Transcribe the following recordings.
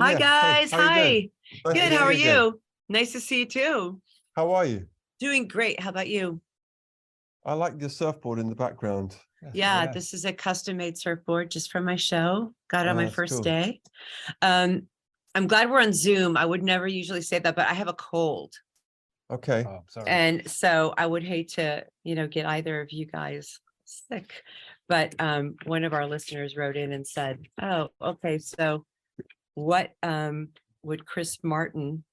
Hi, Yeah. Hey, guys. how are you doing? Hi. Nice to Good. see How are you again. you? Nice to see you too. How are you? Doing great. How about you? I like your surfboard in the background. Yeah, this is a custom made surfboard just for my show. Got it on my That's first cool. day. Um, I'm glad we're on Zoom. I would never usually say that, but I have a cold. Okay. Oh, sorry. And so I would hate to, get either of you guys sick. But one of our listeners wrote in and said, oh, okay, so what would Chris Martin,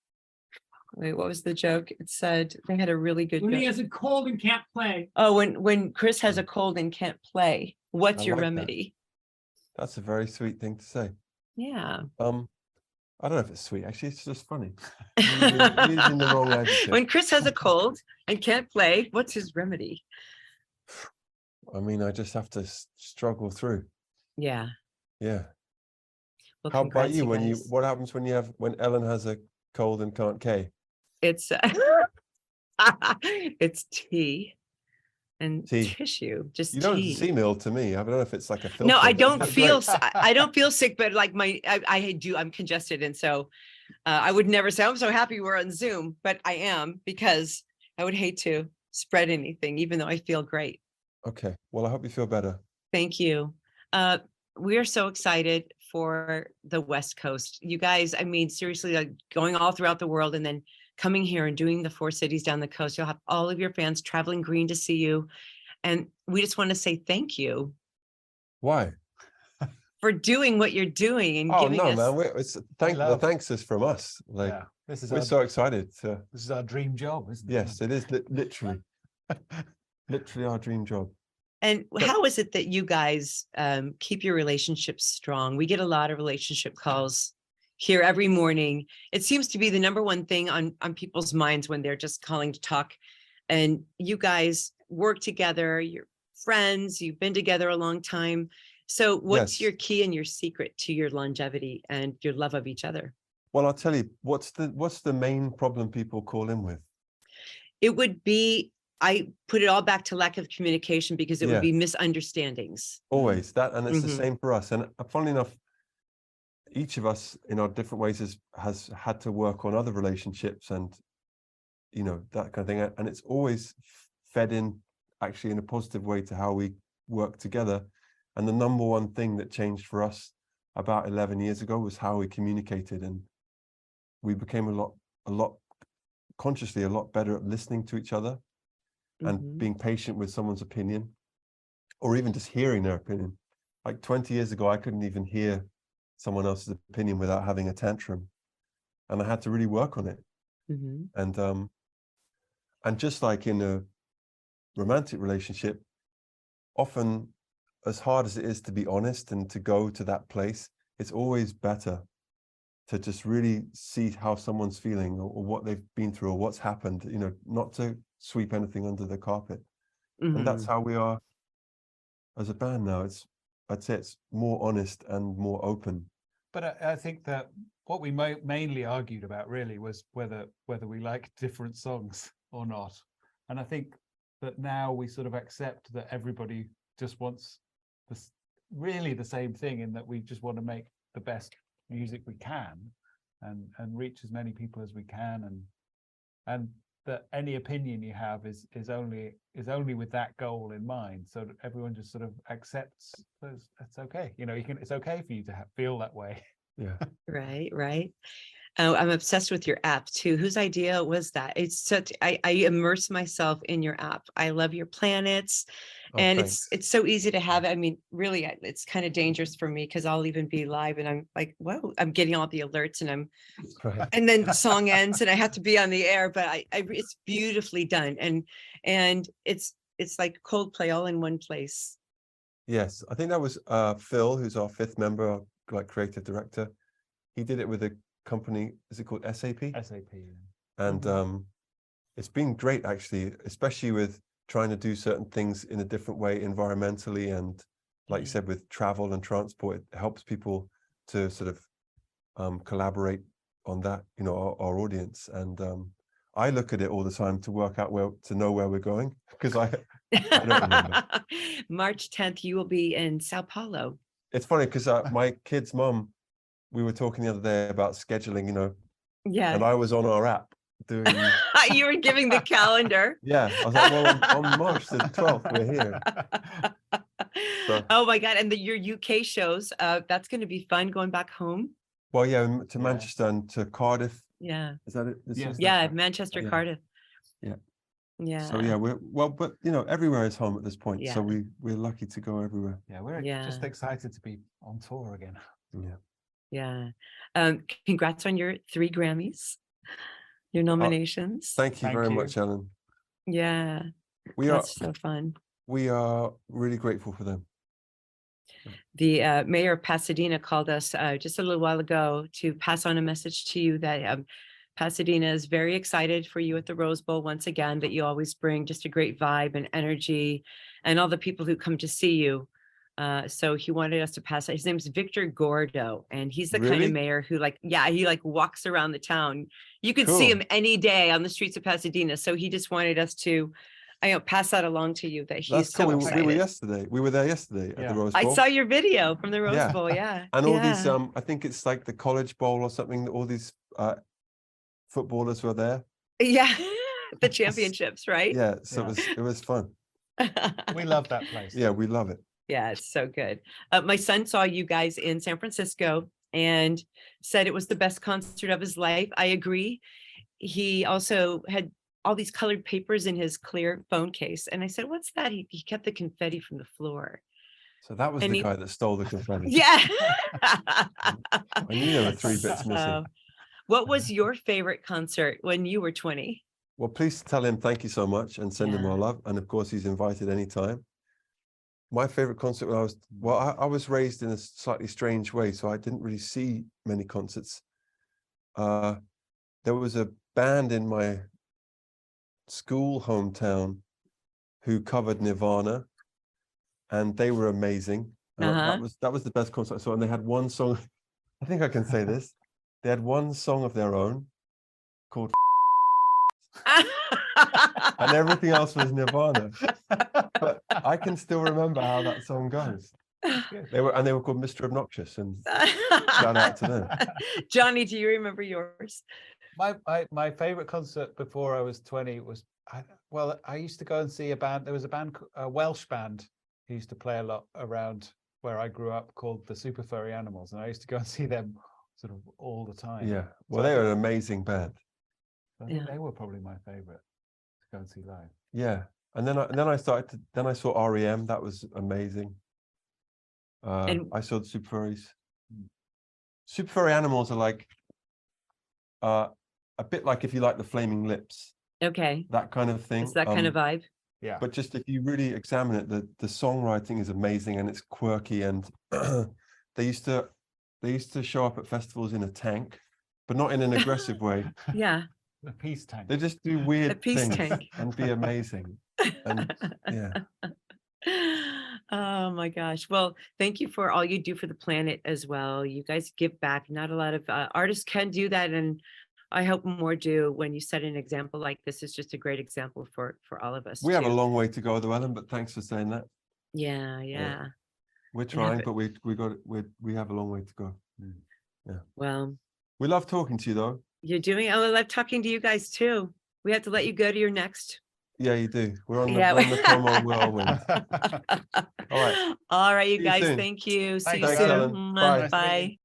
wait, what was the joke? It said they had a really good When he joke. has a cold and can't play. Oh, when Chris has a cold and can't play, what's I your like that. remedy? That's a very sweet thing to say. Yeah. I don't know if it's sweet. Actually, it's just funny. Using the wrong adjective. When Chris has a cold and can't play, what's his remedy? I mean, I just have to struggle through. Yeah. Yeah. Well, How about congrats, you? guys. What happens when Ellen has a cold and can't K? It's it's tea and Tea. tissue, just You don't tea. seem ill to me. I don't know if it's like a filter. No, I You don't look feel great. I don't feel sick, but like I'm congested, and so I would never say I'm so happy we're on Zoom, but I am, because I would hate to spread anything, even though I feel great. Okay. Well, I hope you feel better. Thank you. We are so excited for the West Coast. You guys, I mean, seriously, like going all throughout the world and then coming here and doing the 4 cities down the coast. You'll have all of your fans traveling green to see you. And we just want to say thank you Why? for doing what you're doing and Oh giving no, us. man! The thanks is from us. Like Yeah, this is we're so excited. this is our dream job, isn't it? Yes, it is literally, literally our dream job. And how is it that you guys keep your relationships strong? We get a lot of relationship calls here every morning. It seems to be the number one thing on people's minds when they're just calling to talk. And you guys work together, you're friends, you've been together a long time. So what's Yes. your key and your secret to your longevity and your love of each other? Well, I'll tell you, what's the main problem people call in with? It would be, I put it all back to lack of communication, because it would Yeah. be misunderstandings. Always that, and it's the Mhm. same for us. And funnily enough, each of us in our different ways has had to work on other relationships and that kind of thing. And it's always fed in actually in a positive way to how we work together. And the number one thing that changed for us about 11 years ago was how we communicated, and we became a lot consciously a lot better at listening to each other and Mhm. being patient with someone's opinion, or even just hearing their opinion. Like 20 years ago, I couldn't even hear someone else's opinion without having a tantrum, and I had to really work on it. Mhm. And just like in a romantic relationship, often as hard as it is to be honest and to go to that place, it's always better to just really see how someone's feeling, or what they've been through, or what's happened, not to sweep anything under the carpet. And that's Mhm. how we are as a band now. I'd say it's more honest and more open. But I think that what we mainly argued about really was whether we like different songs or not. And I think that now we sort of accept that everybody just wants really the same thing, in that we just want to make the best music we can and reach as many people as we can, and that any opinion you have is only with that goal in mind, so that everyone just sort of accepts it's okay. It's okay for you to feel that way. Yeah. Right. Oh, I'm obsessed with your app too. Whose idea was that? It's such, I immerse myself in your app. I love your planets. Oh, And thanks. it's so easy to have. I mean, really, it's kind of dangerous for me, because I'll even be live and I'm like, whoa, I'm getting all the alerts, Right. and then the song ends and I have to be on the air, but it's beautifully done. And it's like Coldplay all in one place. Yes, I think that was Phil, who's our 5th member, our like creative director. He did it with a company, is it called SAP? SAP. And it's been great, actually, especially with trying to do certain things in a different way environmentally, and like you said, with travel and transport, it helps people to sort of collaborate on that, our audience. And I look at it all the time to work out to know where we're going, because I don't remember. March 10th, you will be in Sao Paulo. It's funny because my kid's mom we were talking the other day about scheduling, you know, and Yeah. I was on our app doing. You were giving the calendar. Yeah, I was like, well, on March the 12th, we're here. So- Oh my God. And your UK shows, that's going to be fun going back home. Well, yeah, to Yeah. Manchester and to Cardiff. Yeah. Is that it? This Yes. is- Yeah. right. Manchester, Yeah. Cardiff. Yeah. Yeah. So yeah, but you know, everywhere is home at this point. So Yeah. we're lucky to go everywhere. Yeah, we're just Yeah. excited to be on tour again. Yeah. Yeah. Congrats on your 3 Grammys, your nominations. Thank you Thank very you. much, Ellen. Yeah. We That's so fun. are really grateful for them. The mayor of Pasadena called us just a little while ago to pass on a message to you that Pasadena is very excited for you at the Rose Bowl once again, that you always bring just a great vibe and energy, and all the people who come to see you. So he wanted us to pass. His name's Victor Gordo, and he's the kind Really? of mayor who he walks around the town. You could see Cool. him any day on the streets of Pasadena. So he just wanted us to, pass that along to you, that he's That's cool. so We excited. were yesterday. We were there yesterday at Yeah. the Rose I Bowl. saw your video from the Rose Yeah. Bowl. Yeah. And all these, Yeah. I think it's like the College Bowl or something. All these footballers were there. Yeah, the championships, right? Yeah, so Yeah. it was fun. We love that place. Yeah, we love it. Yeah, it's so good. My son saw you guys in San Francisco and said it was the best concert of his life. I agree. He also had all these colored papers in his clear phone case. And I said, what's that? He kept the confetti from the floor. So that was And the he- guy that stole the confetti. Yeah. I knew there were 3 bits missing. So, what was your favorite concert when you were 20? Well, please tell him thank you so much and send him Yeah. our love. And of course, he's invited anytime. My favorite concert when I was raised in a slightly strange way, so I didn't really see many concerts. There was a band in my school hometown who covered Nirvana, and they were amazing. That was the best concert I saw. And they had one song, I think I can say this. They had one song of their own called and everything else was Nirvana. But I can still remember how that song goes. They were called Mr. Obnoxious, and shout out to them. Johnny, do you remember yours? My favorite concert before I was 20 was I used to go and see a band. There was a Welsh band who used to play a lot around where I grew up called the Super Furry Animals, and I used to go and see them sort of all the time. Yeah, well, So I they were think- an amazing band. I think Yeah. they were probably my favorite to go and see live. Yeah, and then I saw REM. That was amazing. And- I saw the Super Furries. Super Furry Animals are like a bit like, if you like, the Flaming Lips, Okay. that kind of thing. It's that kind of vibe. Yeah. But just if you really examine it, the songwriting is amazing and it's quirky. And they used to show up at festivals in a tank, but not in an aggressive way. Yeah. The peace tank. They just do weird peace things tank. and be amazing. And yeah, Oh my gosh. Well, thank you for all you do for the planet as well. You guys give back. Not a lot of artists can do that. And I hope more do. When you set an example like this, is just a great example for all of us. we have a too. long way to go, though, Ellen. But thanks for saying that. Yeah. Yeah. We're have trying, it. but we have a long way to go. Well, We love talking to you, though. you're doing, I love talking to you guys too. We have to let you go to your next. Yeah, you do. We're on the, Yeah. we're on the promo whirlwind. All right. All right, you See you guys. soon. Thank you. See Thanks, you Thanks, soon. Ellen. Mwah. Bye. Nice to meet you. Bye.